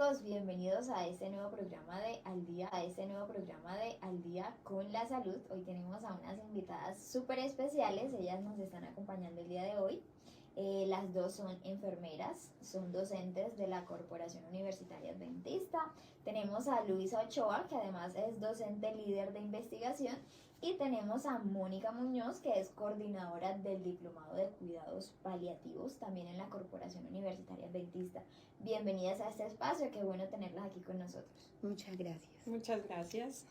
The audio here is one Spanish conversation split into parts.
chicos, bienvenidos a este nuevo programa de Al Día con la Salud. Hoy tenemos a unas invitadas súper especiales, ellas nos están acompañando el día de hoy. Las dos son enfermeras, son docentes de la Corporación Universitaria Adventista. Tenemos a Luisa Ochoa, que además es docente líder de investigación, y tenemos a Mónica Muñoz, que es coordinadora del Diplomado de Cuidados Paliativos, también en la Corporación Universitaria Adventista. Bienvenidas a este espacio, qué bueno tenerlas aquí con nosotros. Muchas gracias. Muchas gracias.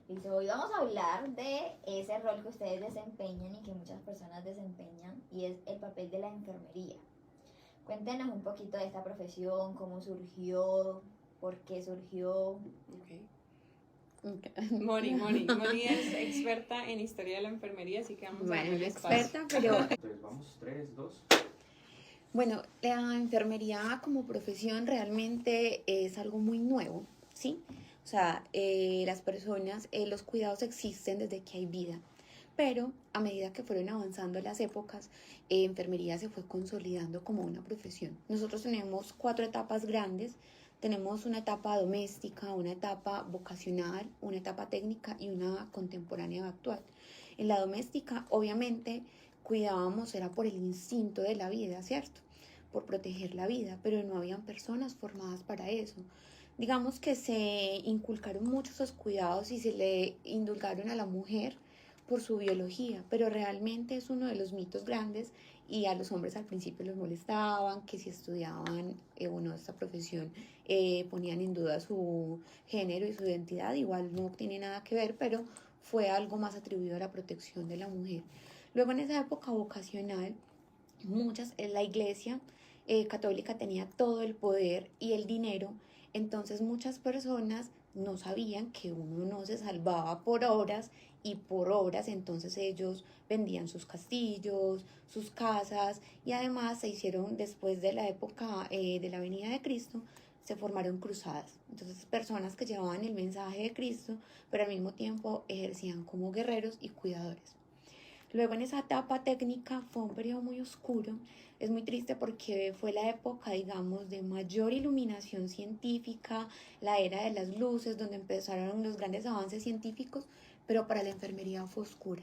Listo, hoy vamos a hablar de ese rol que ustedes desempeñan y que muchas personas desempeñan, y es el papel de la enfermería. Cuéntenos un poquito de esta profesión, cómo surgió, por qué surgió. Moni es experta en historia de la enfermería, así que vamos a Bueno, darle no espacio. experta, pero Entonces vamos, 3, 2. bueno, la enfermería como profesión realmente es algo muy nuevo, ¿sí? O sea, las personas, los cuidados existen desde que hay vida, pero a medida que fueron avanzando las épocas, enfermería se fue consolidando como una profesión. Nosotros tenemos 4 etapas grandes. Tenemos una etapa doméstica, una etapa vocacional, una etapa técnica y una contemporánea actual. En la doméstica, obviamente, cuidábamos, era por el instinto de la vida, ¿cierto? Por proteger la vida, pero no habían personas formadas para eso. Digamos que se inculcaron muchos esos cuidados y se le indulgaron a la mujer por su biología, pero realmente es uno de los mitos grandes, y a los hombres al principio los molestaban, que si estudiaban o no esta profesión ponían en duda su género y su identidad. Igual no tiene nada que ver, pero fue algo más atribuido a la protección de la mujer. Luego, en esa época vocacional, la iglesia católica tenía todo el poder y el dinero, entonces muchas personas no sabían que uno no se salvaba por obras, y por obras entonces ellos vendían sus castillos, sus casas, y además se hicieron, después de la época de la venida de Cristo, se formaron cruzadas. Entonces personas que llevaban el mensaje de Cristo, pero al mismo tiempo ejercían como guerreros y cuidadores. Luego, en esa etapa técnica, fue un periodo muy oscuro. Es muy triste porque fue la época, digamos, de mayor iluminación científica, la era de las luces, donde empezaron los grandes avances científicos, pero para la enfermería fue oscura.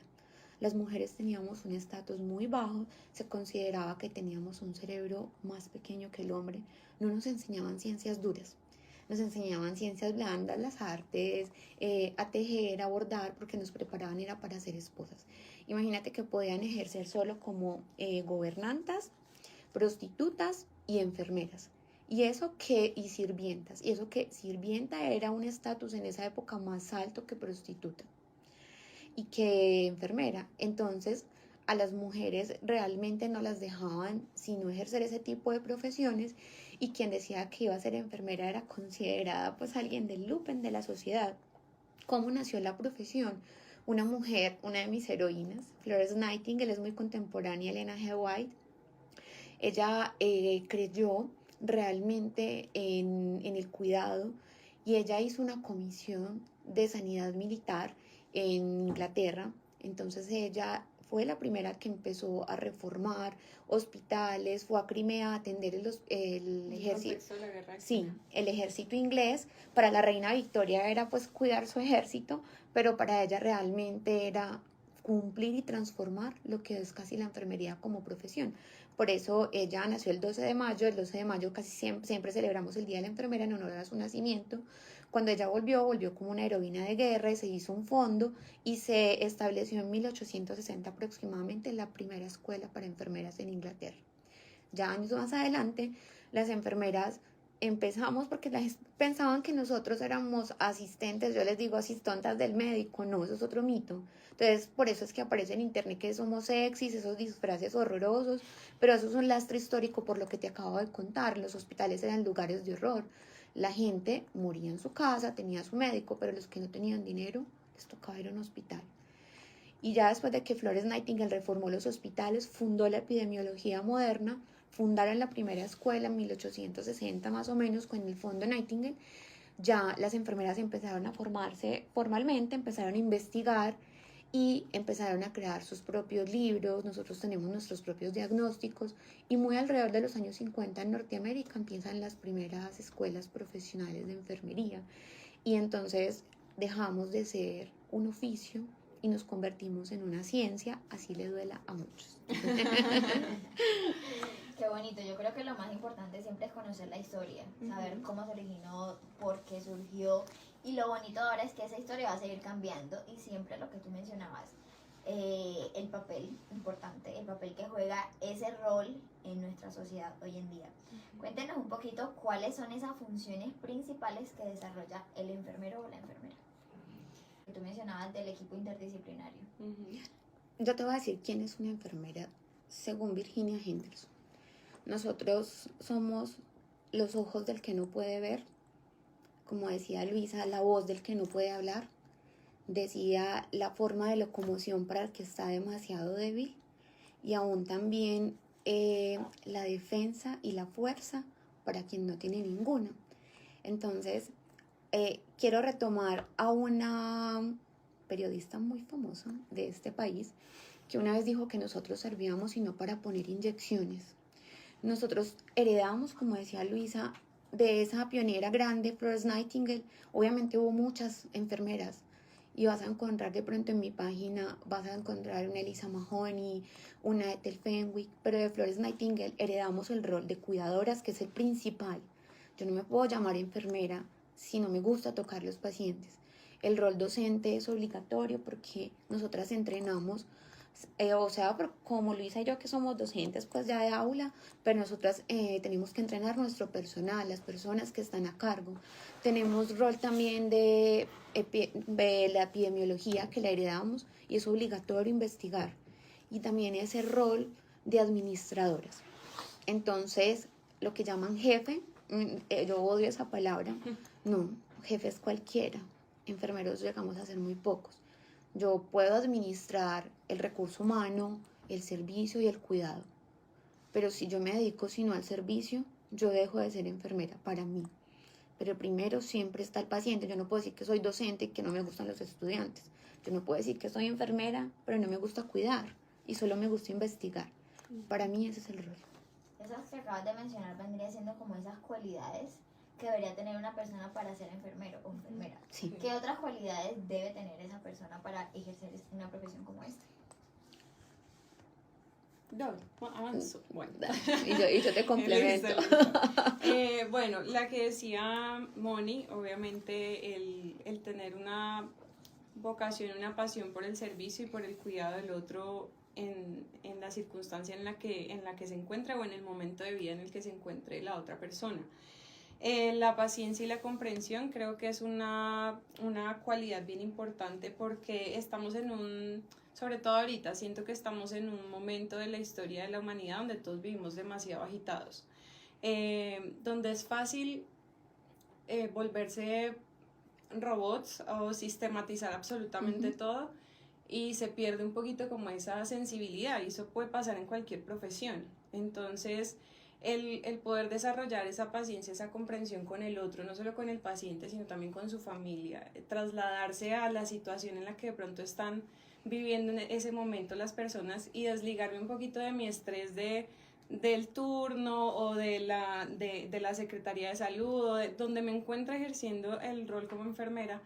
Las mujeres teníamos un estatus muy bajo, se consideraba que teníamos un cerebro más pequeño que el hombre. No nos enseñaban ciencias duras, nos enseñaban ciencias blandas, las artes, a tejer, a bordar, porque nos preparaban era para ser esposas. Imagínate que podían ejercer solo como gobernantas, prostitutas y enfermeras. Y sirvientas. Y eso que sirvienta era un estatus en esa época más alto que prostituta y que enfermera. Entonces, a las mujeres realmente no las dejaban sino ejercer ese tipo de profesiones, y quien decía que iba a ser enfermera era considerada pues alguien del lumpen de la sociedad. ¿Cómo nació la profesión? Una mujer, una de mis heroínas, Florence Nightingale, es muy contemporánea a Elena G. White. Ella creyó realmente en el cuidado, y ella hizo una comisión de sanidad militar en Inglaterra. Entonces ella fue la primera que empezó a reformar hospitales, fue a Crimea a atender el ejército. Sí, el ejército inglés. Para la reina Victoria era pues cuidar su ejército, pero para ella realmente era cumplir y transformar lo que es casi la enfermería como profesión. Por eso ella nació el 12 de mayo, el 12 de mayo casi siempre celebramos el Día de la Enfermera en honor a su nacimiento. Cuando ella volvió como una heroína de guerra, y se hizo un fondo y se estableció en 1860 aproximadamente la primera escuela para enfermeras en Inglaterra. Ya años más adelante, las enfermeras empezamos porque pensaban que nosotros éramos asistentes, yo les digo asistontas del médico, no, eso es otro mito. Entonces, por eso es que aparece en internet que somos sexys, esos disfraces horrorosos, pero eso es un lastre histórico por lo que te acabo de contar. Los hospitales eran lugares de horror. La gente moría en su casa, tenía su médico, pero los que no tenían dinero les tocaba ir a un hospital. Y ya después de que Florence Nightingale reformó los hospitales, fundó la epidemiología moderna, fundaron la primera escuela en 1860 más o menos con el Fondo Nightingale, ya las enfermeras empezaron a formarse formalmente, empezaron a investigar, y empezaron a crear sus propios libros. Nosotros tenemos nuestros propios diagnósticos y muy alrededor de los años 50 en Norteamérica empiezan las primeras escuelas profesionales de enfermería y entonces dejamos de ser un oficio y nos convertimos en una ciencia, así le duela a muchos. Qué bonito, yo creo que lo más importante siempre es conocer la historia, saber cómo se originó, por qué surgió, y lo bonito ahora es que esa historia va a seguir cambiando y siempre lo que tú mencionabas, el papel importante, el papel que juega ese rol en nuestra sociedad hoy en día. Cuéntenos un poquito cuáles son esas funciones principales que desarrolla el enfermero o la enfermera. Tú mencionabas del equipo interdisciplinario. Yo te voy a decir quién es una enfermera según Virginia Henderson. Nosotros somos los ojos del que no puede ver, como decía Luisa, la voz del que no puede hablar, decía la forma de locomoción para el que está demasiado débil y aún también la defensa y la fuerza para quien no tiene ninguna. Entonces, quiero retomar a una periodista muy famosa de este país que una vez dijo que nosotros servíamos sino para poner inyecciones. Nosotros heredamos, como decía Luisa, de esa pionera grande, Florence Nightingale. Obviamente hubo muchas enfermeras y vas a encontrar de pronto en mi página, vas a encontrar una Elisa Mahoney, una Ethel Fenwick, pero de Florence Nightingale heredamos el rol de cuidadoras, que es el principal. Yo no me puedo llamar enfermera si no me gusta tocar los pacientes. El rol docente es obligatorio porque nosotras entrenamos, como Luisa y yo que somos docentes pues ya de aula, pero nosotras tenemos que entrenar nuestro personal, las personas que están a cargo. Tenemos rol también de la epidemiología que la heredamos y es obligatorio investigar. Y también ese rol de administradoras. Entonces, lo que llaman jefe, yo odio esa palabra, no, jefe es cualquiera, enfermeros llegamos a ser muy pocos. Yo puedo administrar el recurso humano, el servicio y el cuidado, pero si yo me dedico sino al servicio, yo dejo de ser enfermera para mí. Pero primero siempre está el paciente. Yo no puedo decir que soy docente y que no me gustan los estudiantes. Yo no puedo decir que soy enfermera, pero no me gusta cuidar y solo me gusta investigar. Para mí ese es el rol. Esas que acabas de mencionar vendría siendo como esas cualidades que debería tener una persona para ser enfermero o enfermera. Sí. ¿Qué otras cualidades debe tener esa persona para ejercer una profesión como esta? Avanzo. Bueno. Y yo te complemento. Bueno, la que decía Moni, obviamente el tener una vocación, una pasión por el servicio y por el cuidado del otro en la circunstancia en la que se encuentra o en el momento de vida en el que se encuentre la otra persona. La paciencia y la comprensión creo que es una cualidad bien importante porque estamos sobre todo ahorita, siento que estamos en un momento de la historia de la humanidad donde todos vivimos demasiado agitados, donde es fácil volverse robots o sistematizar absolutamente todo y se pierde un poquito como esa sensibilidad y eso puede pasar en cualquier profesión. Entonces, el poder desarrollar esa paciencia, esa comprensión con el otro, no solo con el paciente, sino también con su familia, trasladarse a la situación en la que de pronto están viviendo en ese momento las personas y desligarme un poquito de mi estrés del turno o de la Secretaría de Salud o donde me encuentro ejerciendo el rol como enfermera,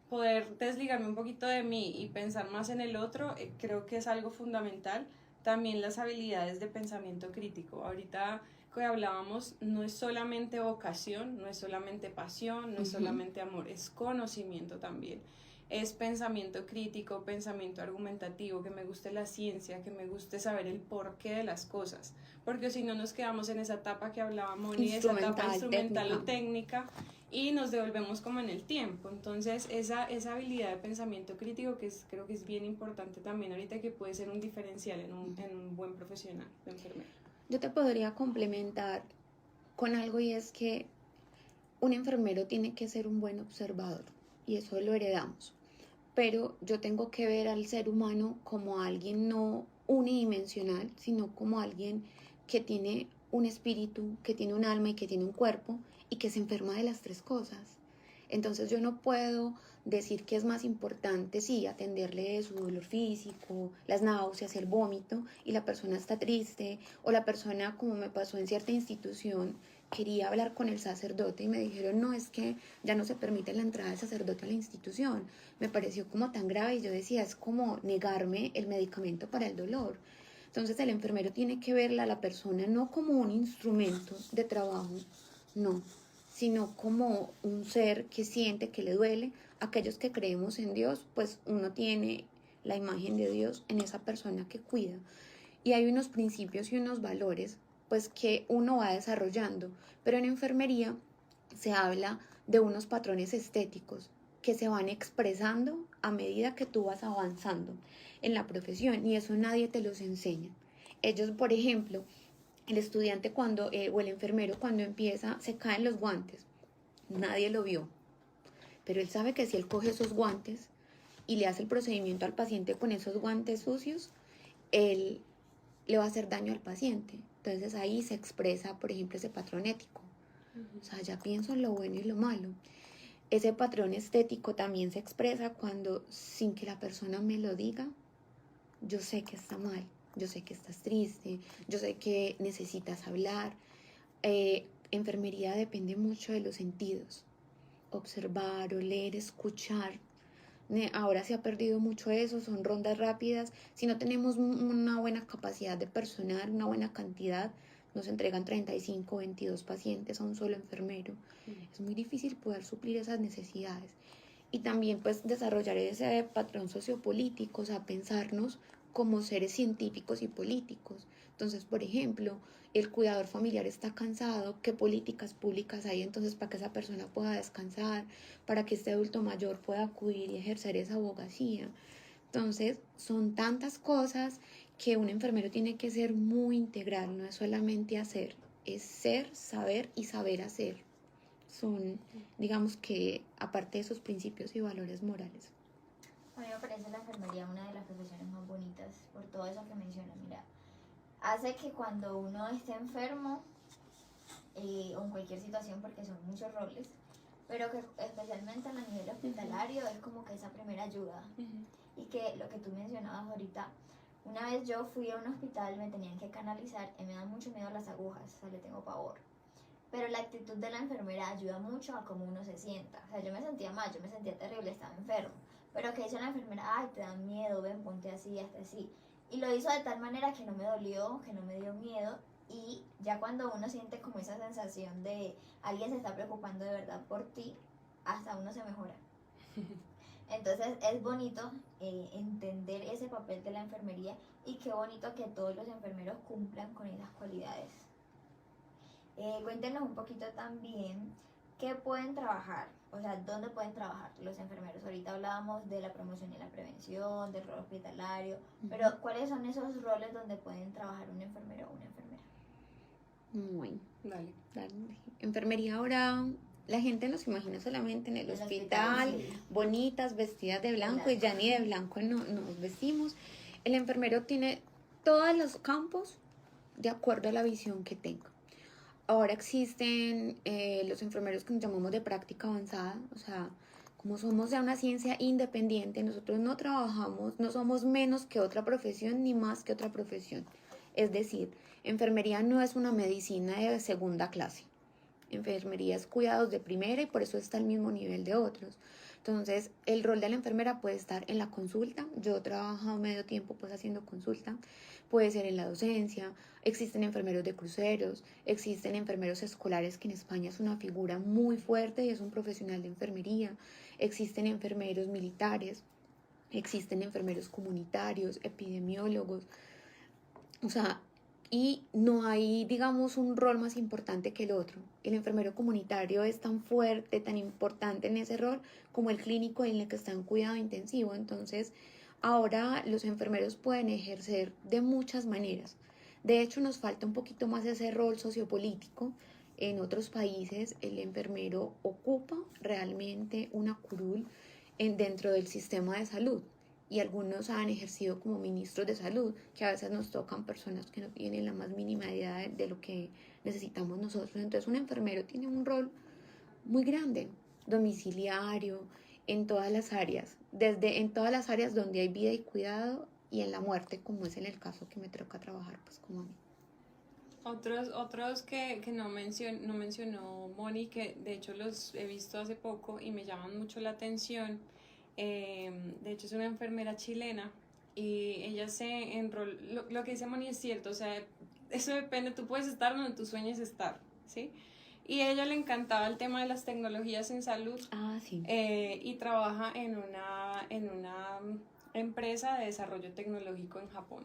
poder desligarme un poquito de mí y pensar más en el otro, creo que es algo fundamental. También las habilidades de pensamiento crítico. Ahorita que hablábamos, no es solamente vocación, no es solamente pasión, no es solamente amor, es conocimiento también. Es pensamiento crítico, pensamiento argumentativo, que me guste la ciencia, que me guste saber el porqué de las cosas, porque si no nos quedamos en esa etapa que hablaba Moni, esa etapa instrumental o técnica, y nos devolvemos como en el tiempo. Entonces esa habilidad de pensamiento crítico creo que es bien importante también ahorita, que puede ser un diferencial en un buen profesional de enfermero. Yo te podría complementar con algo y es que un enfermero tiene que ser un buen observador y eso lo heredamos. Pero yo tengo que ver al ser humano como alguien no unidimensional, sino como alguien que tiene un espíritu, que tiene un alma y que tiene un cuerpo y que se enferma de las tres cosas. Entonces yo no puedo decir que es más importante, sí, atenderle su dolor físico, las náuseas, el vómito, y la persona está triste, o la persona, como me pasó en cierta institución, quería hablar con el sacerdote y me dijeron, no, es que ya no se permite la entrada del sacerdote a la institución. Me pareció como tan grave y yo decía, es como negarme el medicamento para el dolor. Entonces el enfermero tiene que verla a la persona no como un instrumento de trabajo, no, sino como un ser que siente, que le duele. Aquellos que creemos en Dios, pues uno tiene la imagen de Dios en esa persona que cuida. Y hay unos principios y unos valores, pues que uno va desarrollando. Pero en enfermería se habla de unos patrones estéticos que se van expresando a medida que tú vas avanzando en la profesión, y eso nadie te los enseña. Ellos, por ejemplo, el estudiante cuando, o el enfermero cuando empieza, se caen los guantes. Nadie lo vio, pero él sabe que si él coge esos guantes y le hace el procedimiento al paciente con esos guantes sucios, él le va a hacer daño al paciente. Entonces ahí se expresa, por ejemplo, ese patrón ético. O sea, ya pienso en lo bueno y lo malo. Ese patrón estético también se expresa cuando, sin que la persona me lo diga, yo sé que está mal, yo sé que estás triste, yo sé que necesitas hablar. Enfermería depende mucho de los sentidos. Observar, oler, escuchar. Ahora se ha perdido mucho eso, son rondas rápidas. Si no tenemos una buena capacidad de personal, una buena cantidad, nos entregan 35 o 22 pacientes a un solo enfermero. Es muy difícil poder suplir esas necesidades. Y también pues desarrollar ese patrón sociopolítico, o sea, pensarnos como seres científicos y políticos. Entonces, por ejemplo, el cuidador familiar está cansado, ¿qué políticas públicas hay entonces para que esa persona pueda descansar, para que este adulto mayor pueda acudir y ejercer esa abogacía? Entonces, son tantas cosas que un enfermero tiene que ser muy integral, no es solamente hacer, es ser, saber y saber hacer. Son, digamos que, aparte de esos principios y valores morales. A mí me parece la enfermería una de las profesiones más bonitas por todo eso que mencionas. Mira, hace que cuando uno esté enfermo o en cualquier situación, porque son muchos roles, pero que especialmente en el nivel hospitalario es como que esa primera ayuda. Y que lo que tú mencionabas ahorita, una vez yo fui a un hospital, me tenían que canalizar y me dan mucho miedo las agujas, o sea, le tengo pavor. Pero la actitud de la enfermera ayuda mucho a cómo uno se sienta. O sea, yo me sentía mal, yo me sentía terrible, estaba enfermo. Pero que hizo la enfermera, ay, te da miedo, ven, ponte así, hasta así. Y lo hizo de tal manera que no me dolió, que no me dio miedo. Y ya cuando uno siente como esa sensación de alguien se está preocupando de verdad por ti, hasta uno se mejora. Entonces es bonito entender ese papel de la enfermería, y qué bonito que todos los enfermeros cumplan con esas cualidades. Cuéntenos un poquito también qué pueden trabajar, o sea, dónde pueden trabajar los enfermeros. Ahorita hablábamos de la promoción y la prevención, del rol hospitalario, pero ¿cuáles son esos roles donde pueden trabajar un enfermero o una enfermera? Bueno, Dale. enfermería ahora, la gente nos imagina solamente en el hospital, sí. bonitas, vestidas de blanco, y ya ni de blanco no nos vestimos. El enfermero tiene todos los campos de acuerdo a la visión que tenga. Ahora existen los enfermeros que nos llamamos de práctica avanzada, o sea, como somos ya una ciencia independiente, nosotros no trabajamos, no somos menos que otra profesión ni más que otra profesión. Es decir, enfermería no es una medicina de segunda clase. Enfermería es cuidados de primera y por eso está al mismo nivel de otros. Entonces, el rol de la enfermera puede estar en la consulta. Yo trabajo medio tiempo pues haciendo consulta. Puede ser en la docencia. Existen enfermeros de cruceros. Existen enfermeros escolares, que en España es una figura muy fuerte y es un profesional de enfermería. Existen enfermeros militares. Existen enfermeros comunitarios, epidemiólogos. O sea, y no hay, digamos, un rol más importante que el otro. El enfermero comunitario es tan fuerte, tan importante en ese rol como el clínico en el que está en cuidado intensivo. Entonces, ahora los enfermeros pueden ejercer de muchas maneras. De hecho, nos falta un poquito más ese rol sociopolítico. En otros países, el enfermero ocupa realmente una curul dentro del sistema de salud. Y algunos han ejercido como ministros de salud, que a veces nos tocan personas que no tienen la más mínima idea de lo que necesitamos nosotros. Entonces un enfermero tiene un rol muy grande domiciliario, en todas las áreas, en todas las áreas donde hay vida y cuidado y en la muerte, como es en el caso que me toca trabajar, pues como a mí. Otros que no mencionó Moni, que de hecho los he visto hace poco y me llaman mucho la atención. De hecho es una enfermera chilena y ella se enroló, lo que dice Moni es cierto, o sea, eso depende, tú puedes estar donde tú sueñes estar, ¿sí? Y a ella le encantaba el tema de las tecnologías en salud. Sí. Y trabaja en una empresa de desarrollo tecnológico en Japón.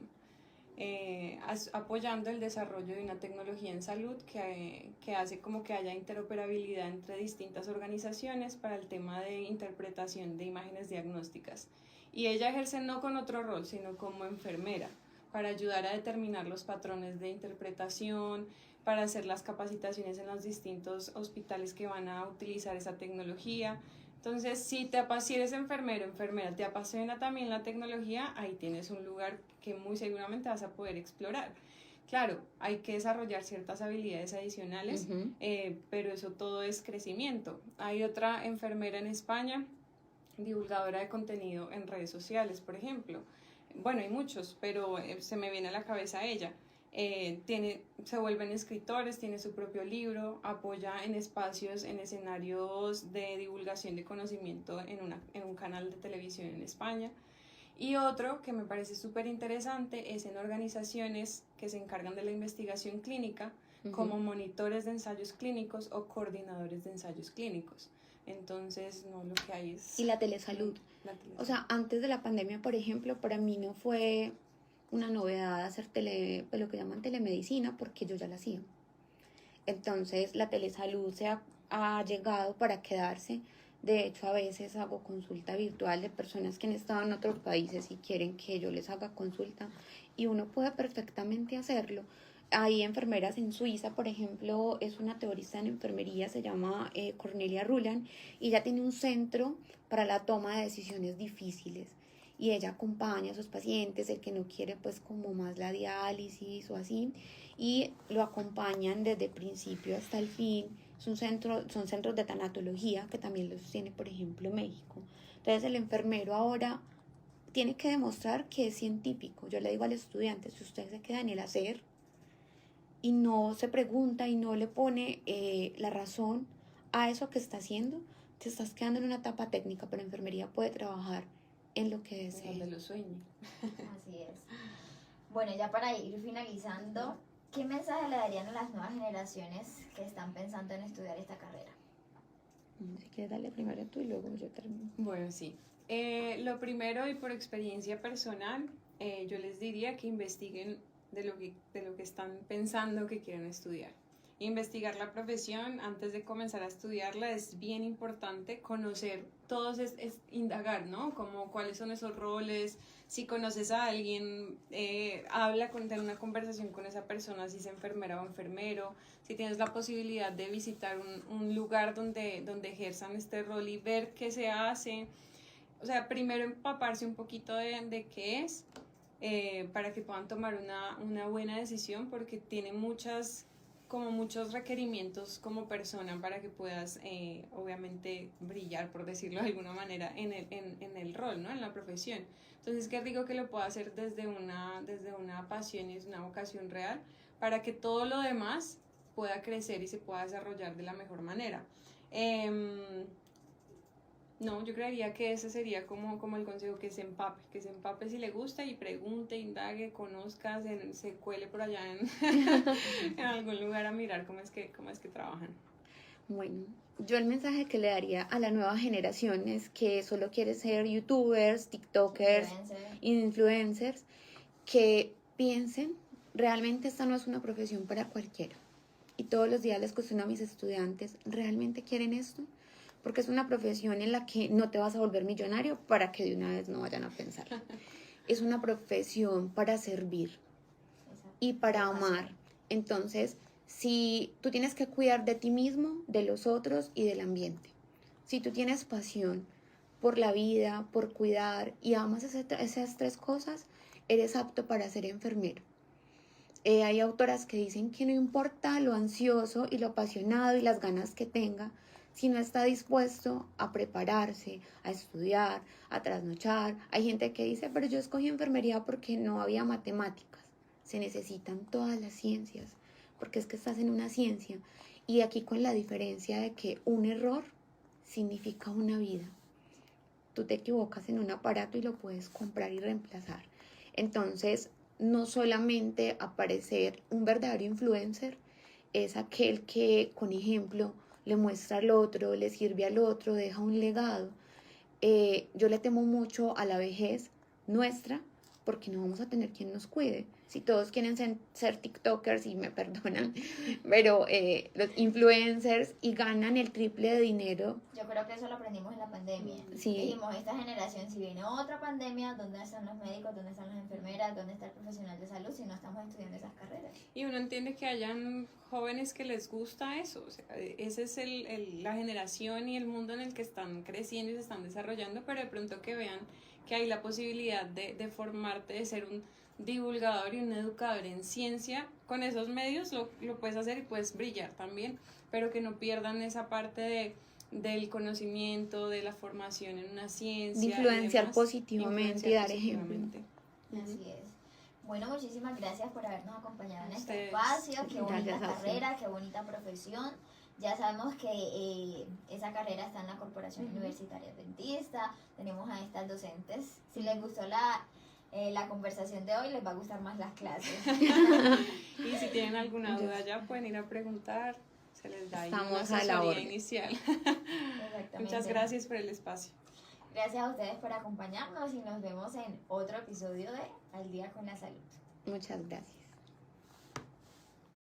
Apoyando el desarrollo de una tecnología en salud que hace como que haya interoperabilidad entre distintas organizaciones para el tema de interpretación de imágenes diagnósticas. Y ella ejerce no con otro rol, sino como enfermera, para ayudar a determinar los patrones de interpretación, para hacer las capacitaciones en los distintos hospitales que van a utilizar esa tecnología. Entonces, si eres enfermera, te apasiona también la tecnología, ahí tienes un lugar que muy seguramente vas a poder explorar. Claro, hay que desarrollar ciertas habilidades adicionales, pero eso todo es crecimiento. Hay otra enfermera en España, divulgadora de contenido en redes sociales, por ejemplo. Bueno, hay muchos, pero se me viene a la cabeza ella. Se vuelven escritores, tiene su propio libro, apoya en espacios, en escenarios de divulgación de conocimiento en un canal de televisión en España. Y otro que me parece súper interesante es en organizaciones que se encargan de la investigación clínica, como monitores de ensayos clínicos o coordinadores de ensayos clínicos. Entonces, no, lo que hay es... Y la telesalud. O sea, antes de la pandemia, por ejemplo, para mí no fue una novedad hacer lo que llaman telemedicina, porque yo ya la hacía. Entonces, la telesalud ha llegado para quedarse. De hecho, a veces hago consulta virtual de personas que han estado en otros países y quieren que yo les haga consulta, y uno puede perfectamente hacerlo. Hay enfermeras en Suiza, por ejemplo, es una teorista en enfermería, se llama Cornelia Ruland, y ella tiene un centro para la toma de decisiones difíciles. Y ella acompaña a sus pacientes, el que no quiere pues como más la diálisis o así, y lo acompañan desde el principio hasta el fin. Son centros de tanatología que también los tiene, por ejemplo, México. Entonces el enfermero ahora tiene que demostrar que es científico. Yo le digo al estudiante, si usted se queda en el hacer y no se pregunta y no le pone la razón a eso que está haciendo, te estás quedando en una etapa técnica, pero enfermería puede trabajar en lo que desee. Donde lo sueñe. Así es. Bueno, ya para ir finalizando, ¿qué mensaje le darían a las nuevas generaciones que están pensando en estudiar esta carrera? Si quieres darle primero tú y luego yo termino. Bueno, sí. Lo primero, y por experiencia personal, yo les diría que investiguen de lo que están pensando que quieren estudiar. Investigar la profesión antes de comenzar a estudiarla es bien importante. Conocer todos es indagar, ¿no? Como cuáles son esos roles. Si conoces a alguien, ten una conversación con esa persona, si es enfermera o enfermero. Si tienes la posibilidad de visitar un lugar donde ejerzan este rol y ver qué se hace. O sea, primero empaparse un poquito de qué es, para que puedan tomar una buena decisión, porque tiene muchos requerimientos como persona para que puedas obviamente brillar, por decirlo de alguna manera, en el rol, ¿no? En la profesión. Entonces, qué rico que lo pueda hacer desde una pasión y es una vocación real, para que todo lo demás pueda crecer y se pueda desarrollar de la mejor manera. No, yo creería que ese sería como el consejo, que se empape si le gusta y pregunte, indague, conozca, se cuele por allá en algún lugar a mirar cómo es que trabajan. Bueno, yo el mensaje que le daría a la nueva generación es que solo quiere ser youtubers, tiktokers, influencers, que piensen, realmente esta no es una profesión para cualquiera. Y todos los días les cuestiono a mis estudiantes, ¿realmente quieren esto? Porque es una profesión en la que no te vas a volver millonario, para que de una vez no vayan a pensar. Es una profesión para servir y para amar. Entonces, si tú tienes que cuidar de ti mismo, de los otros y del ambiente. Si tú tienes pasión por la vida, por cuidar y amas esas tres cosas, eres apto para ser enfermero. Hay autoras que dicen que no importa lo ansioso y lo apasionado y las ganas que tenga, si no está dispuesto a prepararse, a estudiar, a trasnochar. Hay gente que dice, pero yo escogí enfermería porque no había matemáticas. Se necesitan todas las ciencias, porque es que estás en una ciencia. Y aquí con la diferencia de que un error significa una vida. Tú te equivocas en un aparato y lo puedes comprar y reemplazar. Entonces, no solamente aparecer un verdadero influencer es aquel que, con ejemplo, le muestra al otro, le sirve al otro, deja un legado. Yo le temo mucho a la vejez nuestra porque no vamos a tener quien nos cuide. Si todos quieren ser TikTokers, y me perdonan, pero los influencers y ganan el triple de dinero. Yo creo que eso lo aprendimos en la pandemia. Sí. Dijimos, esta generación, si viene otra pandemia, ¿dónde están los médicos? ¿Dónde están las enfermeras? ¿Dónde está el profesional de salud si no estamos estudiando esas carreras? Y uno entiende que hayan jóvenes que les gusta eso, o sea, esa es la generación y el mundo en el que están creciendo y se están desarrollando, pero de pronto que vean que hay la posibilidad de formarte, de ser un divulgador y un educador en ciencia. Con esos medios lo puedes hacer y puedes brillar también, pero que no pierdan esa parte del conocimiento, de la formación en una ciencia. De influenciar positivamente y dar ejemplo. Así es. Bueno, muchísimas gracias por habernos acompañado en este Ustedes. espacio. Qué bonita Gracias a carrera, qué bonita profesión. Ya sabemos que esa carrera está en la Corporación Universitaria Adventista. Tenemos a estas docentes. Si les gustó la conversación de hoy, les va a gustar más las clases. Y si tienen alguna duda ya pueden ir a preguntar, se les da ahí una Estamos a la asesoría orden. inicial. Exactamente. Muchas gracias por el espacio. Gracias a ustedes por acompañarnos y nos vemos en otro episodio de Al Día con la Salud. Muchas gracias.